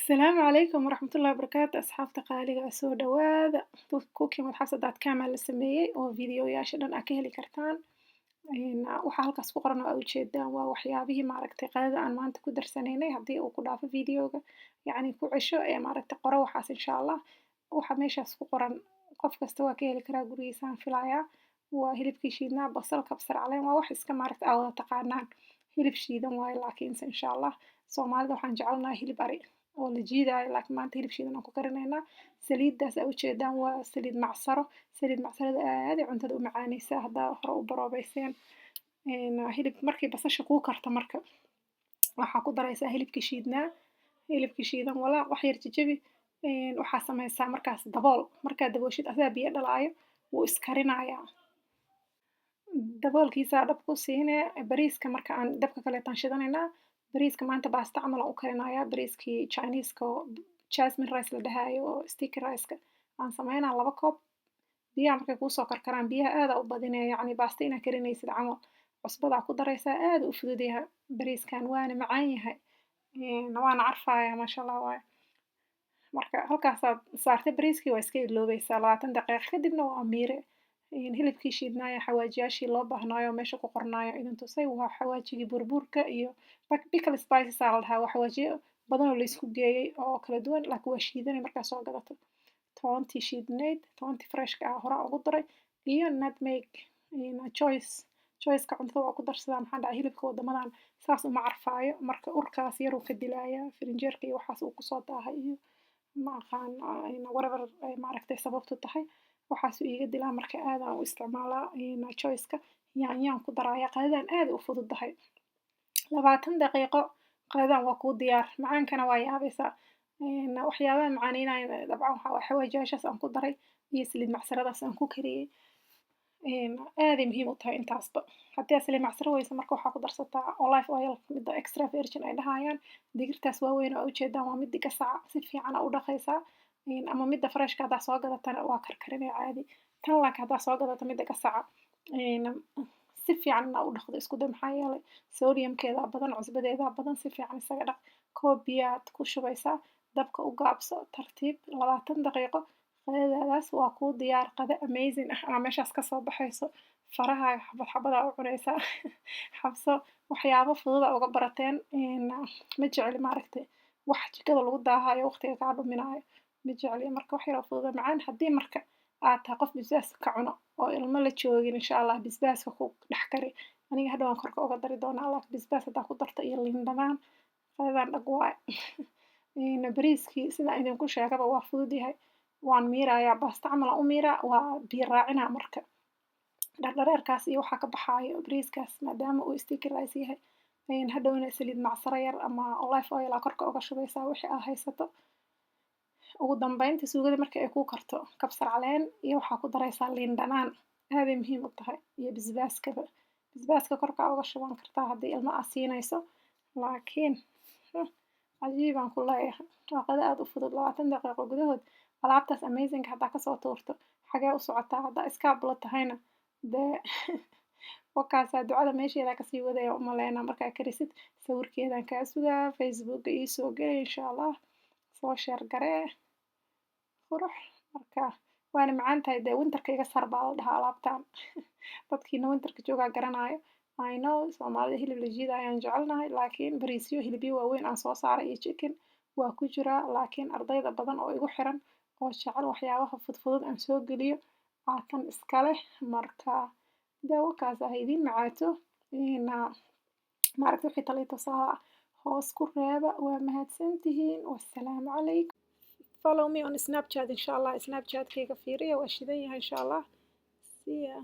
السلام عليكم ورحمة الله وبركاته أصحابta qaaliga ah soo dhawaada cooking with xafsa.com aa la sameeyey oo fiidiyoyaasha dhan aa ka heli kartaan waxaa halkaas ku qoran oo aa ujeedaan waa waxyaabihii maaragtay qadada aan maanta ku darsanaynay haddii uu ku dhaafo fiidiyooga yacni ku cesho ee maaragtay qoro waxaas insha allah waxa meeshaas ku qoran qof kasta waa ka heli karaa gurigiisaan filayaa waa hilibkii shiidnaa basal kabsar caleen waa wax iska maaragtay aa wada taqaanaan hilib shiidan waaye laakiinse insha allah soomaalida waxaan jecelnahay hilib ari oo la jiidaayo laakiin maanta hilib shiidan aan ku karinaynaa saliiddaas aa ujeedaan waa saliid macsaro saliid macsarada aad ay cuntada u macaanaysaa haddaa hore u baroobeyseen hilib markii basasha kuu karto marka waxaa ku daraysaa hilibkii shiidan walaaq wax yar jajabi waxaa samaysaa markaas dabool markaa dabooshid asagaa biyo dhalaayo wuu iskarinayaa daboolkiisaa dab ku siinee bariiska marka aan dabka kaleetaan shidanaynaa bariiska maanta baasta camal aan u karinayaa bariiskii Chinese-ka oo jasmine rice la dhahaayo oo sticky rice-ka aan sameynaa 2 koob biyaha markay kuusoo karkaraan biyaha aad aa u badinee yacni baasta inaa karinaysid camal cusbadaa ku daraysaa aad u fudud yahay bariiskan waana macaan yahay waana carfaaya maasha allah waaye marka halkaasaad saartay bariiskii waa iska iloobaysaa 20 daqiiqo kadibna waa miire hilibkii shiidnaayo xawaajiyaashii loo baahnaayo meesha ku qornaayo idin tusay waa xawaajigii burburka iyo pickle spices aa la dhahaa waa xawaajiyo badan oo la isku geeyey oo kala duwan laakiin waa shiidanay markaa soo gadato toontii shiidnayd toontii freshka ah hore ugu daray iyo nutmeg choiceka cuntada waa ku darsadaa maxaa dhacay hilibka waddamadan saas uma carfaayo marka urkaas yaruu ka dilayaa firinjeerka iyo waxaas uu kusoo daahay iyo ma aqaan whatever maaragtay sababtu tahay waxaasuu iiga dilaa marka aad aan u isticmaalaa choiceka yaanyaan ku daraaya qadadan aad u fududahay 20 daqiiqo qadadan waa kuu diyaar macaankana waa yaabaysaa waxyaabaha macaanaynaya dabcan waxaa waaye xawaajiyaashaas aan ku daray iyo saliid macsaradaas aan ku kariyey aaday muhiim u tahay intaasba haddii aad saliid macsaro weyso marka waxaa ku darsataa olive oil midda extra virgin ay dhahayaan digirtaas waaweyn oo ujeedaan waa mid gasaca si fiican aa u dhaqaysaa ama midda freshka haddaa soo gadatana waa karkarinaya caadi tan laakiin haddaa soo gadato midda gasaca si fiican inaa u dhaqdo isku day maxaa yeelay sodiumkeedaa badan cusbadeedaa badan si fiican isaga dhaq koob biyaad ku shubaysaa dabka u gaabso tartiib 20 daqiiqo qadadaadaas waa kuu diyaar qado amazing ah aa meeshaas kasoo baxayso faraha xabad xabadaa u cunaysaa xabso waxyaabo fudud aa uga barateen ma jecli maaragtay wax jikada lagu daahayo waqtiga kaa dhuminaayo ma jecli marka wax yaroo fudud oo macaan haddii marka aad tahay qof basbaas ka cuno oo ilmo la joogin insha allah basbaaska ku dhex kari aniga hadhow aan korka uga dari doonaa laakiin basbaas haddaa ku darto iyo liin dhanaan qadadan dhag waaye bariiskii sidaan idinku sheegaba waa fudud yahay waan miirayaa baasta camal aan u miiraa waa biyo raacinaa marka dhardhareerkaas iyo waxaa ka baxaayo bariiskaas maadaama uu sticky rice yahay hadhowna saliid macsaro yar ama olive oil aa korka uga shubaysaa wixii aa haysato ugu dambeynta suugada marka ay kuu karto kabsar caleen iyo waxaa ku daraysaa liin dhanaan aaday muhiim u tahay iyo basbaaskaba basbaaska korka uga shuban kartaa haddii ilmo aa siinayso laakiin cajiibaan ku leeyahay waa qado aad u fudud 20 daqiiqo gudahood alaabtaas amazing haddaa kasoo tuurto xagee u socotaa haddaa iskaabula tahayna dee wakaasaa ducada meesheedaa kasii wadaya umaleynaa markaa karisid sawirkeedaan kaa sugaa facebooka ii soo geli insha allah soo sheer garee qurux marka waana macaan tahay dee winterka iga sar baa la dhahaa alaabtan dadkiina winterka joogaa garanaayo I know soomaalida hilib la jiida ayaan jecelnahay laakiin bariisyo hilibyo waaweyn aan soo saaray iyo chicken waa ku jiraa laakiin ardayda badan oo igu xiran oo jecel waxyaabaha fudfudud aan soo geliyo aatan iska leh marka dee wakaas ah idiin macaato maaragta wixii taliya tusaale ah hoos ku reeba waa mahadsantihiin wassalaamu calaykum follow me on snapchat insha allah snapchatkayga fiiriya waa shidan yahay insha allah see ya